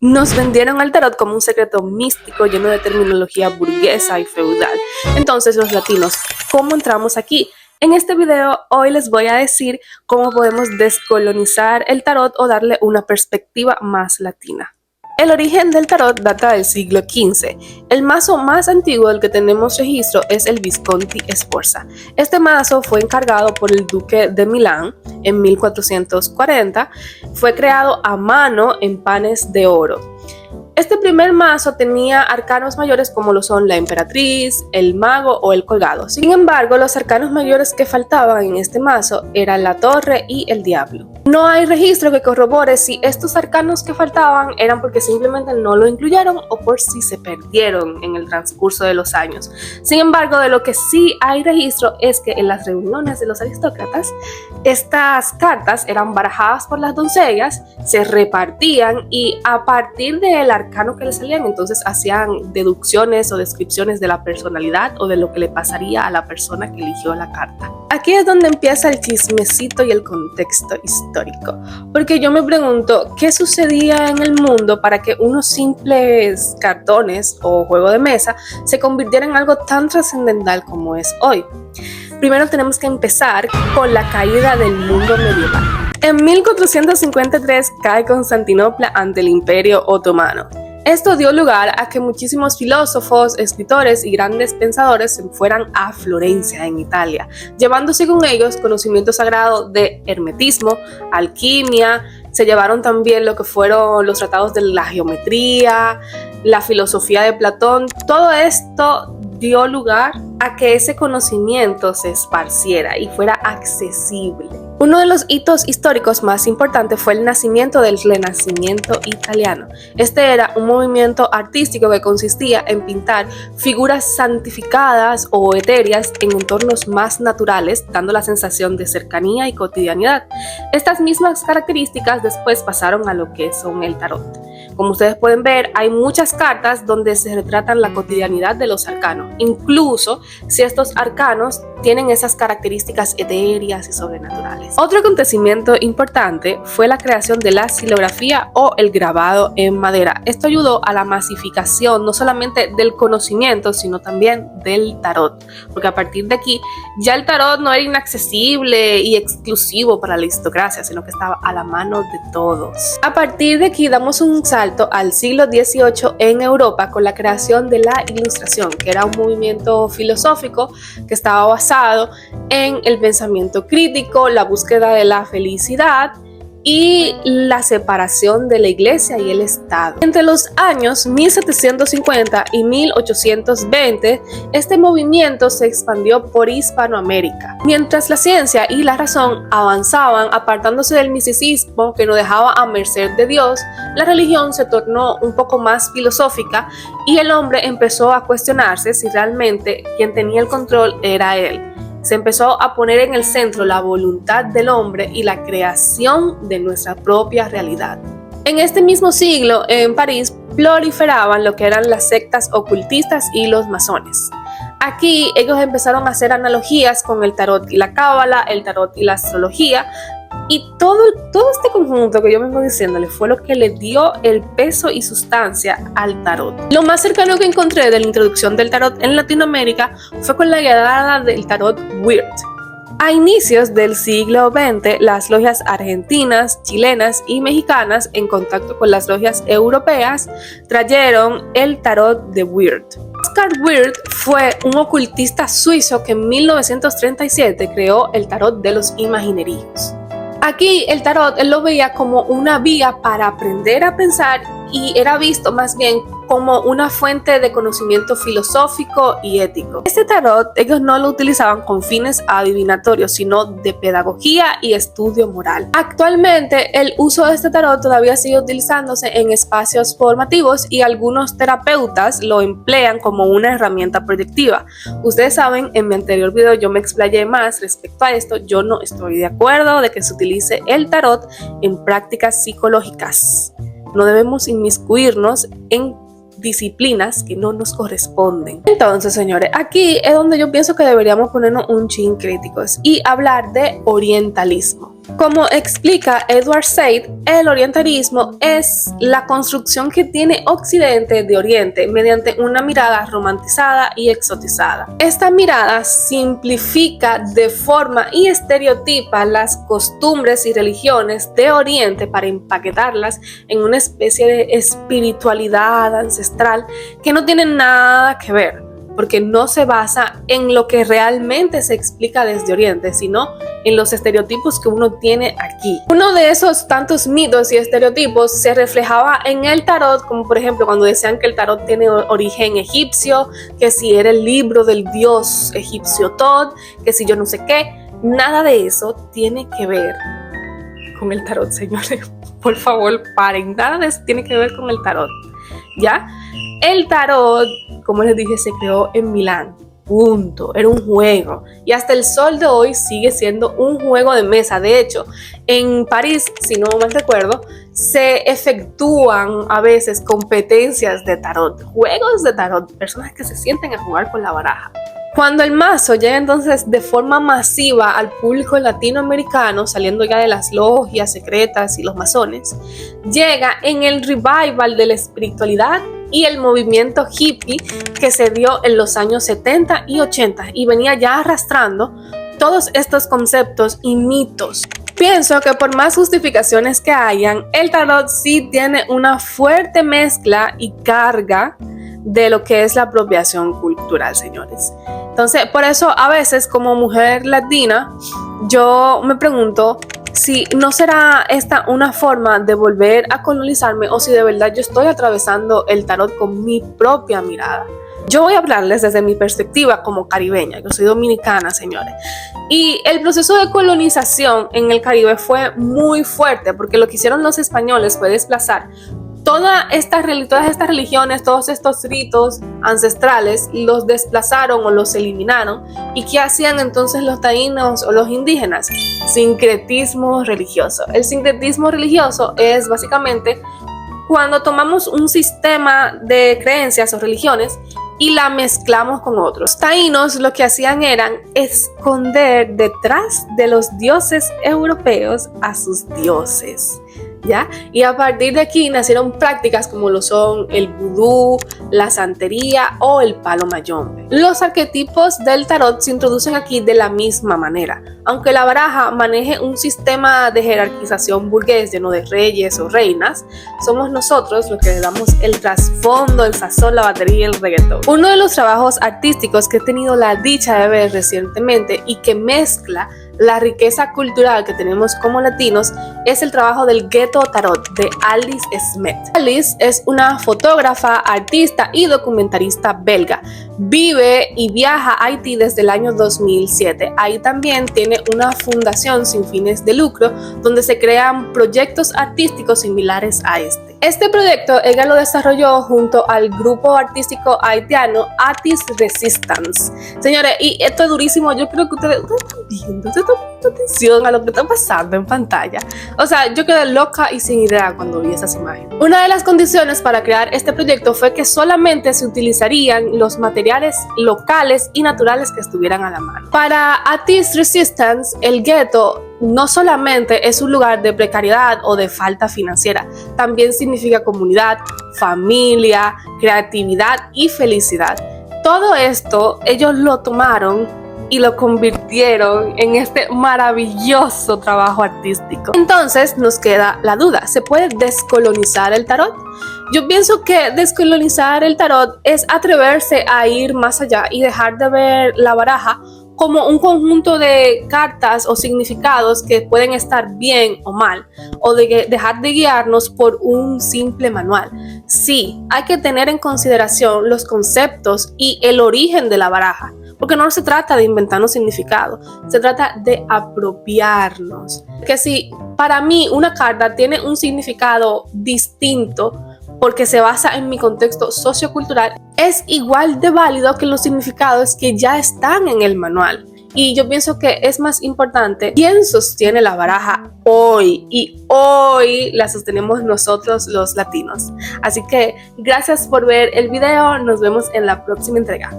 Nos vendieron al tarot como un secreto místico lleno de terminología burguesa y feudal. Entonces, los latinos, ¿cómo entramos aquí? En este video hoy les voy a decir cómo podemos descolonizar el tarot o darle una perspectiva más latina. El origen del tarot data del siglo XV. El mazo más antiguo del que tenemos registro es el Visconti Sforza. Este mazo fue encargado por el duque de Milán en 1440. Fue creado a mano en panes de oro. Este primer mazo tenía arcanos mayores como lo son la emperatriz, el mago o el colgado. Sin embargo, los arcanos mayores que faltaban en este mazo eran la torre y el diablo. No hay registro que corrobore si estos arcanos que faltaban eran porque simplemente no lo incluyeron o por si se perdieron en el transcurso de los años. Sin embargo, de lo que sí hay registro es que en las reuniones de los aristócratas, estas cartas eran barajadas por las doncellas, se repartían y a partir del arcano que le salían, entonces hacían deducciones o descripciones de la personalidad o de lo que le pasaría a la persona que eligió la carta. Aquí es donde empieza el chismecito y el contexto histórico, porque yo me pregunto, ¿qué sucedía en el mundo para que unos simples cartones o juego de mesa se convirtieran en algo tan trascendental como es hoy? Primero tenemos que empezar con la caída del mundo medieval. En 1453 cae Constantinopla ante el Imperio Otomano. Esto dio lugar a que muchísimos filósofos, escritores y grandes pensadores se fueran a Florencia, en Italia, llevándose con ellos conocimiento sagrado de hermetismo, alquimia. Se llevaron también lo que fueron los tratados de la geometría, la filosofía de Platón. Todo esto dio lugar a que ese conocimiento se esparciera y fuera accesible. Uno de los hitos históricos más importantes fue el nacimiento del Renacimiento italiano. Este era un movimiento artístico que consistía en pintar figuras santificadas o etéreas en entornos más naturales, dando la sensación de cercanía y cotidianidad. Estas mismas características después pasaron a lo que son el tarot. Como ustedes pueden ver, hay muchas cartas donde se retratan la cotidianidad de los arcanos, incluso si estos arcanos tienen esas características etéreas y sobrenaturales. Otro acontecimiento importante fue la creación de la xilografía o el grabado en madera. Esto ayudó a la masificación no solamente del conocimiento, sino también del tarot, porque a partir de aquí ya el tarot no era inaccesible y exclusivo para la aristocracia, sino que estaba a la mano de todos. A partir de aquí damos un salto al siglo XVIII en Europa con la creación de la Ilustración, que era un movimiento filosófico que estaba basado en el pensamiento crítico, la búsqueda de la felicidad y la separación de la iglesia y el Estado. Entre los años 1750 y 1820, este movimiento se expandió por Hispanoamérica. Mientras la ciencia y la razón avanzaban apartándose del misticismo que nos dejaba a merced de Dios, la religión se tornó un poco más filosófica y el hombre empezó a cuestionarse si realmente quien tenía el control era él. Se empezó a poner en el centro la voluntad del hombre y la creación de nuestra propia realidad. En este mismo siglo, en París, proliferaban lo que eran las sectas ocultistas y los masones. Aquí ellos empezaron a hacer analogías con el tarot y la cábala, el tarot y la astrología, y todo este conjunto que yo vengo diciéndole fue lo que le dio el peso y sustancia al tarot. Lo más cercano que encontré de la introducción del tarot en Latinoamérica fue con la llegada del tarot Weird. A inicios del siglo XX, las logias argentinas, chilenas y mexicanas, en contacto con las logias europeas, trajeron el tarot de Weird. Oscar Weird fue un ocultista suizo que en 1937 creó el tarot de los imagineríos. Aquí el tarot él lo veía como una vía para aprender a pensar y era visto más bien como una fuente de conocimiento filosófico y ético. Este tarot ellos no lo utilizaban con fines adivinatorios, sino de pedagogía y estudio moral. Actualmente el uso de este tarot todavía sigue utilizándose en espacios formativos y algunos terapeutas lo emplean como una herramienta proyectiva. Ustedes saben, en mi anterior video yo me explayé más respecto a esto. Yo no estoy de acuerdo de que se utilice el tarot en prácticas psicológicas. No debemos inmiscuirnos en disciplinas que no nos corresponden. Entonces, señores, aquí es donde yo pienso que deberíamos ponernos un chin críticos y hablar de orientalismo. Como explica Edward Said, el orientalismo es la construcción que tiene Occidente de Oriente mediante una mirada romantizada y exotizada. Esta mirada simplifica, deforma y estereotipa las costumbres y religiones de Oriente para empaquetarlas en una especie de espiritualidad ancestral que no tiene nada que ver, porque no se basa en lo que realmente se explica desde Oriente, sino en los estereotipos que uno tiene aquí. Uno de esos tantos mitos y estereotipos se reflejaba en el tarot, como por ejemplo cuando decían que el tarot tiene origen egipcio, que si era el libro del dios egipcio Tod, que si yo no sé qué. Nada de eso tiene que ver con el tarot, señores. Por favor, paren. Nada de eso tiene que ver con el tarot, ¿ya? El tarot, como les dije, se creó en Milán. Punto. Era un juego. Y hasta el sol de hoy sigue siendo un juego de mesa. De hecho, en París, si no mal recuerdo, se efectúan a veces competencias de tarot, juegos de tarot, personas que se sienten a jugar con la baraja. Cuando el mazo llega entonces de forma masiva al público latinoamericano, saliendo ya de las logias secretas y los masones, llega en el revival de la espiritualidad y el movimiento hippie que se dio en los años 70 y 80 y venía ya arrastrando todos estos conceptos y mitos. Pienso que por más justificaciones que hayan, el tarot sí tiene una fuerte mezcla y carga de lo que es la apropiación cultural, señores. Entonces, por eso a veces como mujer latina, yo me pregunto si no será esta una forma de volver a colonizarme o si de verdad yo estoy atravesando el tarot con mi propia mirada. Yo voy a hablarles desde mi perspectiva como caribeña, yo soy dominicana, señores. Y el proceso de colonización en el Caribe fue muy fuerte porque lo que hicieron los españoles fue desplazar todas estas religiones, todos estos ritos ancestrales, los desplazaron o los eliminaron. ¿Y qué hacían entonces los taínos o los indígenas? Sincretismo religioso. El sincretismo religioso es básicamente cuando tomamos un sistema de creencias o religiones y la mezclamos con otros. Los taínos lo que hacían eran esconder detrás de los dioses europeos a sus dioses, ¿ya? Y a partir de aquí nacieron prácticas como lo son el vudú, la santería o el palo mayombe. Los arquetipos del tarot se introducen aquí de la misma manera. Aunque la baraja maneje un sistema de jerarquización burgués lleno de reyes o reinas, somos nosotros los que le damos el trasfondo, el sazón, la batería y el reggaetón. Uno de los trabajos artísticos que he tenido la dicha de ver recientemente y que mezcla la riqueza cultural que tenemos como latinos es el trabajo del Ghetto Tarot de Alice Smith. Alice es una fotógrafa, artista y documentarista belga. Vive y viaja a Haití desde el año 2007. Ahí también tiene una fundación sin fines de lucro donde se crean proyectos artísticos similares a este. Este proyecto ella lo desarrolló junto al grupo artístico haitiano Artist Resistance. Señores, y esto es durísimo. Yo creo que ustedes están viendo, ustedes están poniendo atención a lo que está pasando en pantalla. O sea, yo quedé loca y sin idea cuando vi esas imágenes. Una de las condiciones para crear este proyecto fue que solamente se utilizarían los materiales locales y naturales que estuvieran a la mano. Para Artist Resistance, el gueto no solamente es un lugar de precariedad o de falta financiera, también significa comunidad, familia, creatividad y felicidad. Todo esto ellos lo tomaron y lo convirtieron en este maravilloso trabajo artístico. Entonces nos queda la duda, ¿se puede descolonizar el tarot? Yo pienso que descolonizar el tarot es atreverse a ir más allá y dejar de ver la baraja como un conjunto de cartas o significados que pueden estar bien o mal, o de dejar de guiarnos por un simple manual. Sí, hay que tener en consideración los conceptos y el origen de la baraja, porque no se trata de inventarnos significado, se trata de apropiarnos. Que si para mí una carta tiene un significado distinto, porque se basa en mi contexto sociocultural, es igual de válido que los significados que ya están en el manual. Y yo pienso que es más importante quién sostiene la baraja hoy, y hoy la sostenemos nosotros los latinos. Así que gracias por ver el video, nos vemos en la próxima entrega.